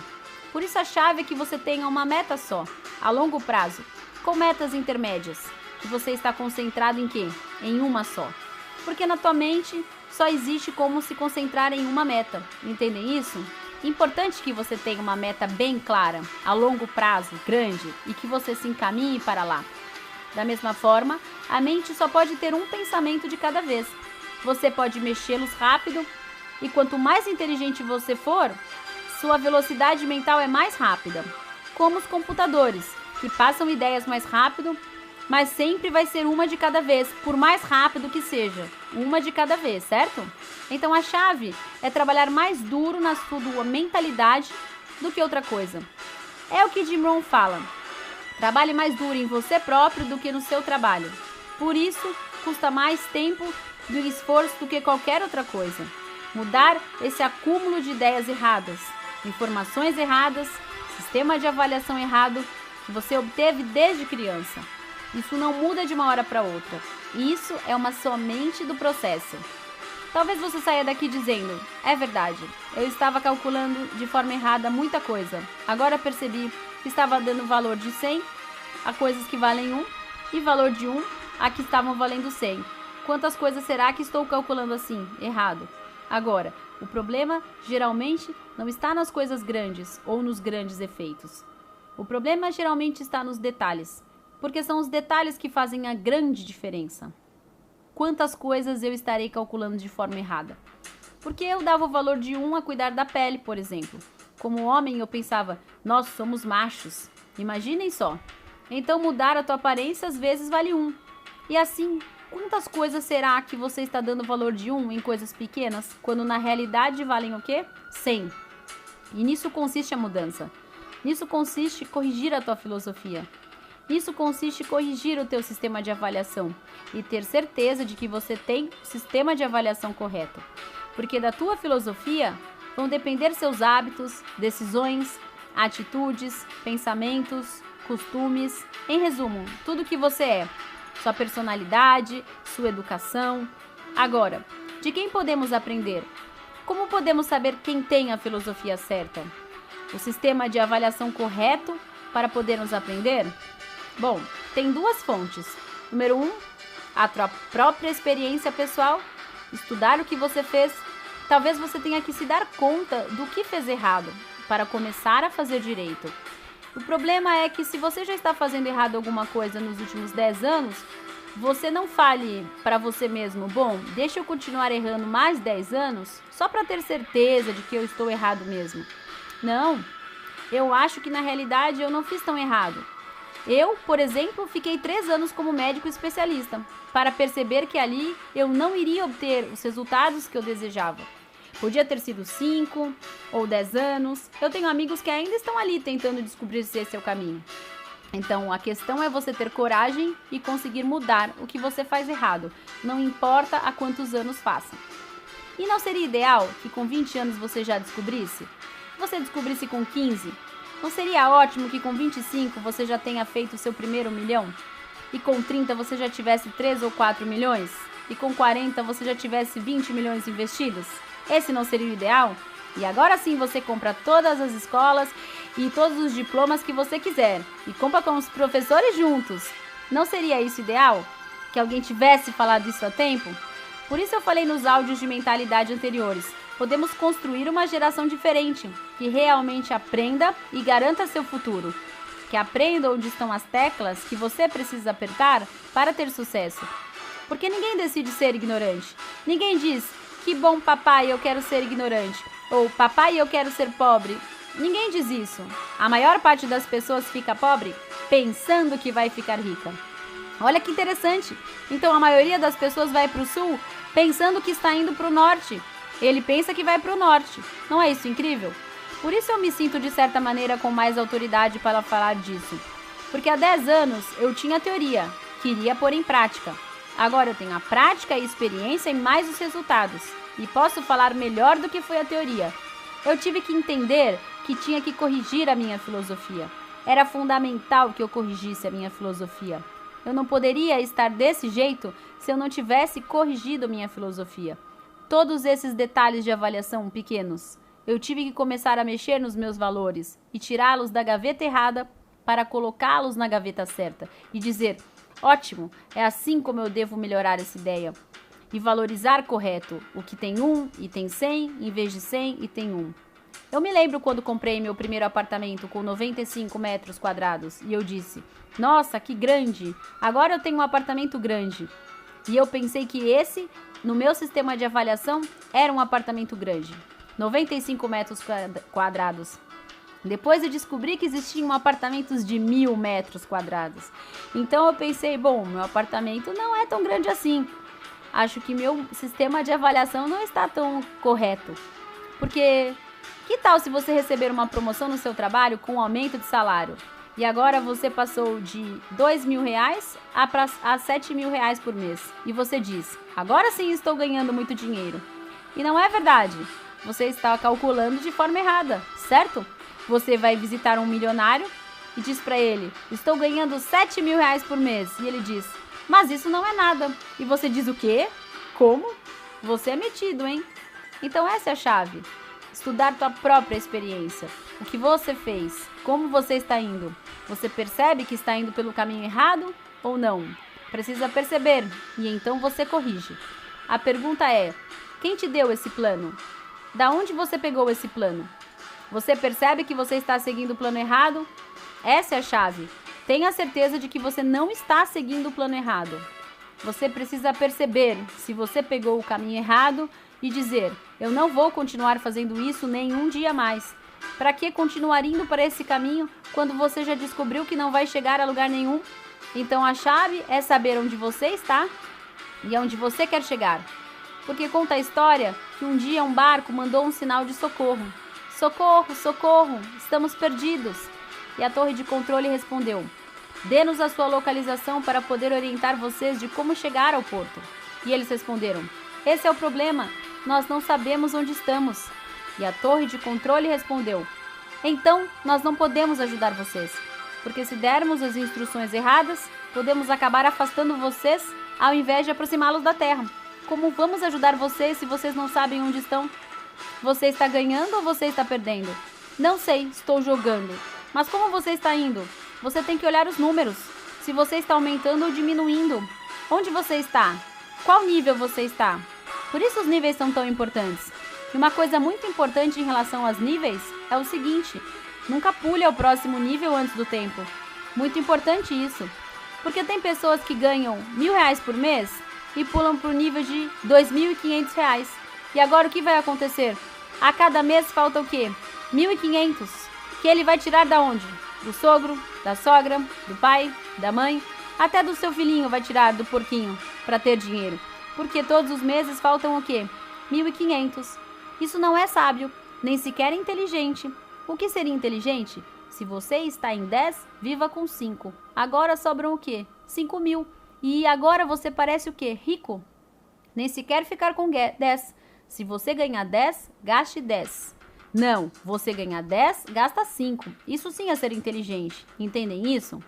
Por isso a chave é que você tenha uma meta só, a longo prazo, com metas intermédias. Que você está concentrado em quê? Em uma só. Porque na tua mente só existe como se concentrar em uma meta. Entendem isso? Importante que você tenha uma meta bem clara, a longo prazo, grande, e que você se encaminhe para lá. Da mesma forma, a mente só pode ter um pensamento de cada vez. Você pode mexê-los rápido, e quanto mais inteligente você for, sua velocidade mental é mais rápida. Como os computadores, que passam ideias mais rápido, mas sempre vai ser uma de cada vez, por mais rápido que seja. Uma de cada vez, certo? Então a chave é trabalhar mais duro na sua mentalidade do que outra coisa. É o que Jim Rohn fala. Trabalhe mais duro em você próprio do que no seu trabalho. Por isso, custa mais tempo e esforço do que qualquer outra coisa. Mudar esse acúmulo de ideias erradas, informações erradas, sistema de avaliação errado que você obteve desde criança. Isso não muda de uma hora para outra. Isso é uma somente do processo. Talvez você saia daqui dizendo, é verdade, eu estava calculando de forma errada muita coisa. Agora percebi que estava dando valor de 100 a coisas que valem 1 e valor de 1 a que estavam valendo 100. Quantas coisas será que estou calculando assim, errado? Agora, o problema geralmente não está nas coisas grandes ou nos grandes efeitos. O problema geralmente está nos detalhes, porque são os detalhes que fazem a grande diferença. Quantas coisas eu estarei calculando de forma errada? Porque eu dava o valor de 1 a cuidar da pele, por exemplo. Como homem eu pensava, nós somos machos. Imaginem só. Então mudar a tua aparência às vezes vale 1. E assim, quantas coisas será que você está dando valor de 1 em coisas pequenas, quando na realidade valem o quê? 100. E nisso consiste a mudança. Nisso consiste corrigir a tua filosofia. Nisso consiste corrigir o teu sistema de avaliação e ter certeza de que você tem o sistema de avaliação correto. Porque da tua filosofia vão depender seus hábitos, decisões, atitudes, pensamentos, costumes, em resumo, tudo o que você é, sua personalidade, sua educação. Agora, de quem podemos aprender? Como podemos saber quem tem a filosofia certa? O sistema de avaliação correto para podermos aprender? Bom, tem 2 fontes. Número 1, a tua própria experiência pessoal, estudar o que você fez. Talvez você tenha que se dar conta do que fez errado para começar a fazer direito. O problema é que se você já está fazendo errado alguma coisa nos últimos 10 anos, você não fale para você mesmo, bom, deixa eu continuar errando mais 10 anos só para ter certeza de que eu estou errado mesmo. Não, eu acho que na realidade eu não fiz tão errado. Eu, por exemplo, fiquei 3 anos como médico especialista para perceber que ali eu não iria obter os resultados que eu desejava. Podia ter sido 5 ou 10 anos. Eu tenho amigos que ainda estão ali tentando descobrir se esse é o caminho. Então, a questão é você ter coragem e conseguir mudar o que você faz errado, não importa há quantos anos faça. E não seria ideal que com 20 anos você já descobrisse? Você descobrisse com 15? Não seria ótimo que com 25 você já tenha feito o seu primeiro 1 milhão? E com 30 você já tivesse 3 ou 4 milhões? E com 40 você já tivesse 20 milhões investidos? Esse não seria o ideal? E agora sim você compra todas as escolas e todos os diplomas que você quiser. E compra com os professores juntos. Não seria isso ideal? Que alguém tivesse falado isso há tempo? Por isso eu falei nos áudios de mentalidade anteriores. Podemos construir uma geração diferente, que realmente aprenda e garanta seu futuro. Que aprenda onde estão as teclas que você precisa apertar para ter sucesso. Porque ninguém decide ser ignorante. Ninguém diz, que bom papai, eu quero ser ignorante. Ou papai, eu quero ser pobre. Ninguém diz isso. A maior parte das pessoas fica pobre pensando que vai ficar rica. Olha que interessante. Então a maioria das pessoas vai para o sul pensando que está indo para o norte. Ele pensa que vai para o norte. Não é isso incrível? Por isso eu me sinto de certa maneira com mais autoridade para falar disso. Porque há 10 anos eu tinha teoria, queria pôr em prática. Agora eu tenho a prática e experiência e mais os resultados. E posso falar melhor do que foi a teoria. Eu tive que entender que tinha que corrigir a minha filosofia. Era fundamental que eu corrigisse a minha filosofia. Eu não poderia estar desse jeito se eu não tivesse corrigido minha filosofia. Todos esses detalhes de avaliação pequenos. Eu tive que começar a mexer nos meus valores e tirá-los da gaveta errada para colocá-los na gaveta certa e dizer, ótimo, é assim como eu devo melhorar essa ideia. E valorizar correto o que tem 1 e tem 100, em vez de 100 e tem 1. Eu me lembro quando comprei meu primeiro apartamento com 95 metros quadrados e eu disse, nossa, que grande, agora eu tenho um apartamento grande. E eu pensei que esse, no meu sistema de avaliação, era um apartamento grande. 95 metros quadrados. Depois eu descobri que existiam apartamentos de 1000 metros quadrados. Então eu pensei, bom, meu apartamento não é tão grande assim. Acho que meu sistema de avaliação não está tão correto. Porque, que tal se você receber uma promoção no seu trabalho com um aumento de salário? E agora você passou de R$2.000 a R$7.000 por mês. E você diz, agora sim estou ganhando muito dinheiro. E não é verdade. Você está calculando de forma errada, certo? Você vai visitar um milionário e diz para ele, estou ganhando R$7.000 por mês. E ele diz, mas isso não é nada. E você diz o quê? Como? Você é metido, hein? Então essa é a chave. Estudar tua própria experiência. O que você fez? Como você está indo? Você percebe que está indo pelo caminho errado ou não? Precisa perceber e então você corrige. A pergunta é, quem te deu esse plano? Da onde você pegou esse plano? Você percebe que você está seguindo o plano errado? Essa é a chave. Tenha certeza de que você não está seguindo o plano errado. Você precisa perceber se você pegou o caminho errado e dizer, eu não vou continuar fazendo isso nenhum dia mais. Para que continuar indo para esse caminho quando você já descobriu que não vai chegar a lugar nenhum? Então a chave é saber onde você está e aonde você quer chegar. Porque conta a história que um dia um barco mandou um sinal de socorro. Socorro, socorro, estamos perdidos. E a torre de controle respondeu, dê-nos a sua localização para poder orientar vocês de como chegar ao porto. E eles responderam, esse é o problema, nós não sabemos onde estamos. E a torre de controle respondeu, então nós não podemos ajudar vocês, porque se dermos as instruções erradas, podemos acabar afastando vocês ao invés de aproximá-los da terra. Como vamos ajudar vocês se vocês não sabem onde estão? Você está ganhando ou você está perdendo? Não sei, estou jogando. Mas como você está indo? Você tem que olhar os números. Se você está aumentando ou diminuindo. Onde você está? Qual nível você está? Por isso os níveis são tão importantes. E uma coisa muito importante em relação aos níveis é o seguinte, nunca pule ao próximo nível antes do tempo. Muito importante isso. Porque tem pessoas que ganham R$1.000 por mês e pulam para o nível de R$2.500. E agora o que vai acontecer? A cada mês falta o quê? 1.500. Que ele vai tirar da onde? Do sogro, da sogra, do pai, da mãe, até do seu filhinho vai tirar do porquinho para ter dinheiro. Porque todos os meses faltam o quê? 1.500. Isso não é sábio, nem sequer inteligente. O que seria inteligente? Se você está em 10, viva com 5. Agora sobram o quê? 5.000. E agora você parece o quê? Rico? Nem sequer ficar com 10. Se você ganhar 10, gaste 10. Não, você ganha 10, gasta 5. Isso sim é ser inteligente. Entendem isso?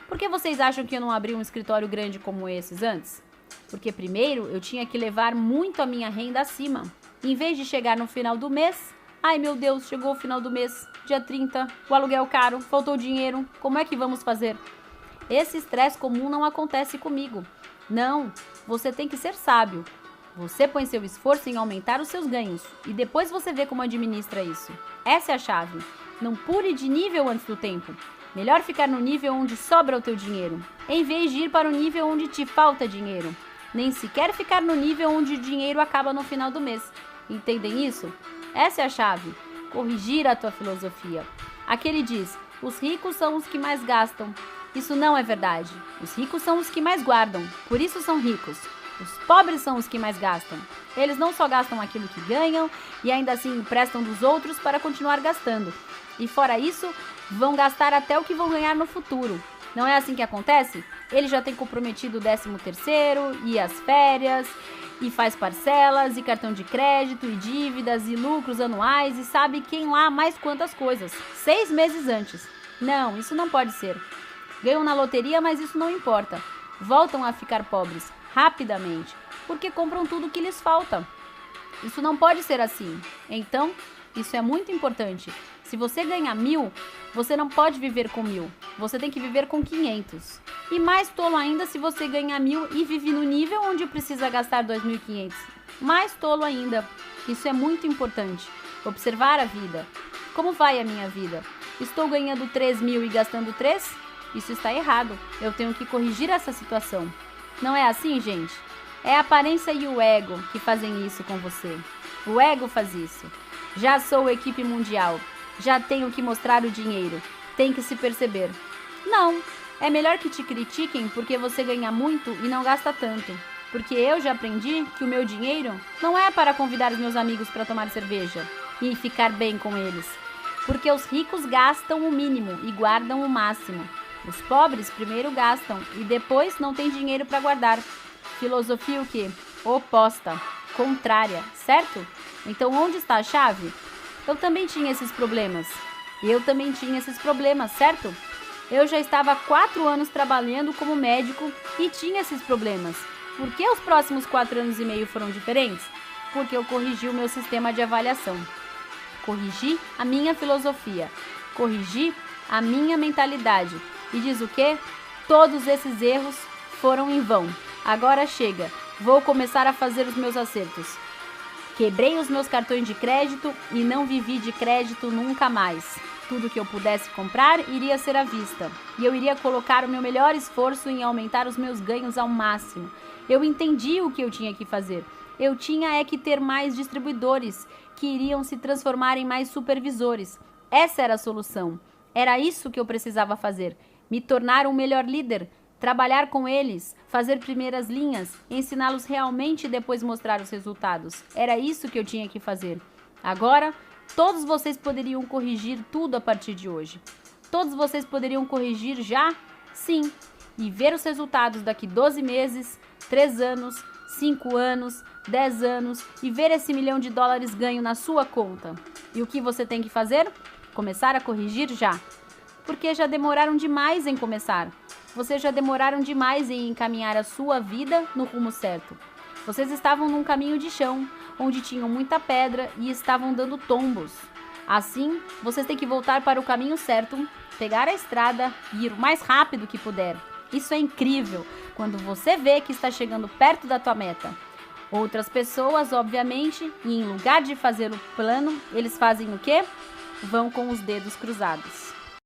Por que vocês acham que eu não abri um escritório grande como esses antes? Porque primeiro eu tinha que levar muito a minha renda acima. Em vez de chegar no final do mês, ai meu Deus, chegou o final do mês, dia 30, o aluguel caro, faltou dinheiro, como é que vamos fazer? Esse estresse comum não acontece comigo. Não, você tem que ser sábio. Você põe seu esforço em aumentar os seus ganhos e depois você vê como administra isso. Essa é a chave. Não pule de nível antes do tempo. Melhor ficar no nível onde sobra o teu dinheiro, em vez de ir para o nível onde te falta dinheiro. Nem sequer ficar no nível onde o dinheiro acaba no final do mês. Entendem isso? Essa é a chave. Corrigir a tua filosofia. Aquele diz, os ricos são os que mais gastam. Isso não é verdade. Os ricos são os que mais guardam, por isso são ricos. Os pobres são os que mais gastam. Eles não só gastam aquilo que ganham e ainda assim emprestam dos outros para continuar gastando. E fora isso, vão gastar até o que vão ganhar no futuro. Não é assim que acontece? Ele já tem comprometido o 13º e as férias, e faz parcelas, e cartão de crédito, e dívidas, e lucros anuais, e sabe quem lá mais quantas coisas. 6 meses antes. Não, isso não pode ser. Ganham na loteria, mas isso não importa. Voltam a ficar pobres, rapidamente, porque compram tudo que lhes falta. Isso não pode ser assim. Então, isso é muito importante. Se você ganha 1.000, você não pode viver com 1.000. Você tem que viver com 500. E mais tolo ainda se você ganha 1.000 e vive no nível onde precisa gastar 2.500. Mais tolo ainda. Isso é muito importante. Observar a vida. Como vai a minha vida? Estou ganhando 3.000 e gastando 3? Isso está errado. Eu tenho que corrigir essa situação. Não é assim, gente? É a aparência e o ego que fazem isso com você. O ego faz isso. Já sou equipe mundial. Já tenho que mostrar o dinheiro. Tem que se perceber. Não, é melhor que te critiquem porque você ganha muito e não gasta tanto. Porque eu já aprendi que o meu dinheiro não é para convidar os meus amigos para tomar cerveja e ficar bem com eles. Porque os ricos gastam o mínimo e guardam o máximo. Os pobres primeiro gastam e depois não têm dinheiro para guardar. Filosofia o quê? Oposta, contrária, certo? Então onde está a chave? Eu também tinha esses problemas. Certo? Eu já estava há 4 anos trabalhando como médico e tinha esses problemas. Por que os próximos 4 anos e meio foram diferentes? Porque eu corrigi o meu sistema de avaliação. Corrigi a minha filosofia. Corrigi a minha mentalidade. E diz o quê? Todos esses erros foram em vão. Agora chega. Vou começar a fazer os meus acertos. Quebrei os meus cartões de crédito e não vivi de crédito nunca mais. Tudo que eu pudesse comprar iria ser à vista. E eu iria colocar o meu melhor esforço em aumentar os meus ganhos ao máximo. Eu entendi o que eu tinha que fazer. Eu tinha que ter mais distribuidores, que iriam se transformar em mais supervisores. Essa era a solução. Era isso que eu precisava fazer. Me tornar um melhor líder. Trabalhar com eles, fazer primeiras linhas, ensiná-los realmente e depois mostrar os resultados. Era isso que eu tinha que fazer. Agora, todos vocês poderiam corrigir tudo a partir de hoje. Todos vocês poderiam corrigir já? Sim. E ver os resultados daqui 12 meses, 3 anos, 5 anos, 10 anos e ver esse $1 milhão ganho na sua conta. E o que você tem que fazer? Começar a corrigir já. Porque já demoraram demais em começar. Vocês já demoraram demais em encaminhar a sua vida no rumo certo. Vocês estavam num caminho de chão, onde tinham muita pedra e estavam dando tombos. Assim, vocês têm que voltar para o caminho certo, pegar a estrada e ir o mais rápido que puder. Isso é incrível, quando você vê que está chegando perto da tua meta. Outras pessoas, obviamente, e em lugar de fazer o plano, eles fazem o quê? Vão com os dedos cruzados.